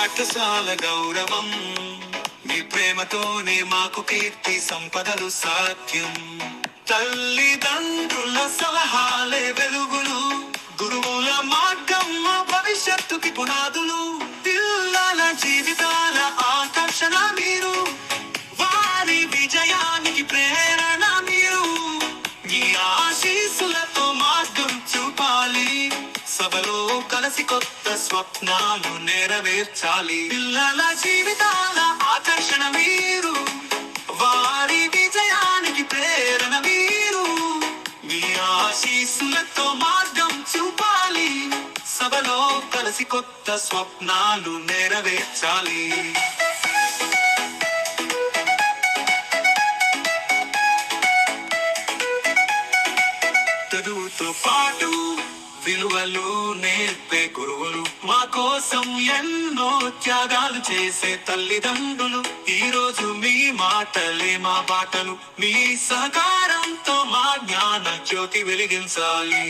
పాఠశాల గౌరవం మీ ప్రేమతోనే మాకు కీర్తి సంపదలు సాధ్యం. తల్లిదండ్రుల సలహాలే వెలుగులు, గురువుల మార్గం మా భవిష్యత్తుకి పునాదులు. పిల్లల జీవితాల ఆకర్షణ మీరు, వారి విజయానికి ప్రేరణ మీరు. ఈ ఆశీస్సులతో మార్గం చూపాలి, సభలో కలిసి కొత్త స్వప్నాలు నెరవేర్చాలి. పిల్లల జీవితాల ఆకర్షణ మీరు, వారి విజయానికి ప్రేరణ మీరు. మీ ఆశీస్సులతో మార్గం చూపాలి, సభలో కలిసి కొత్త స్వప్నాలు నెరవేర్చాలి. చదువుతో పాటు విలువలు నేర్పే గురువులు, మా కోసం ఎన్నో త్యాగాలు చేసే తల్లిదండ్రులు. ఈ రోజు మీ మాటలే మా బాటలు, మీ సహకారంతో మా జ్ఞాన జ్యోతి వెలిగించాలి.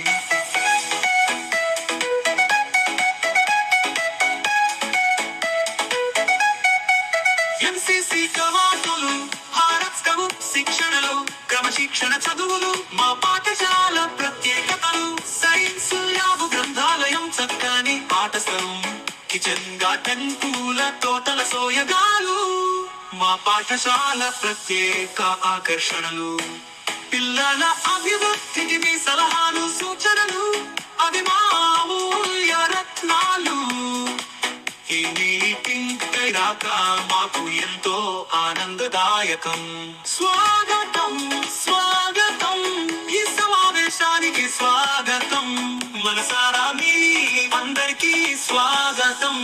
ఎంసీసీ కవాతులు, భారత్ స్కౌట్ శిక్షణలు, క్రమశిక్షణ చదువులు మా పాఠశాల ప్రత్యేకతలు. సైన్స్ ల్యాబ్, గ్రంథాలయం, చక్కని పాఠశాల, కిచెన్ గార్డెన్, పూల తోటల సోయగాలు మా పాఠశాల ప్రత్యేక ఆకర్షణలు. పిల్లల అభివృద్ధికి మీ సలహాలు సూచనలు, అవి మా అమూల్య రత్నాలు. ఈ మీటింగ్ రాక మాకు ఎంతో ఆనందదాయకం. స్వాగతం స్వాగతం, ఈ సమావేశానికి స్వాగతం. మనసారా మీ అందరికీ స్వాగతం.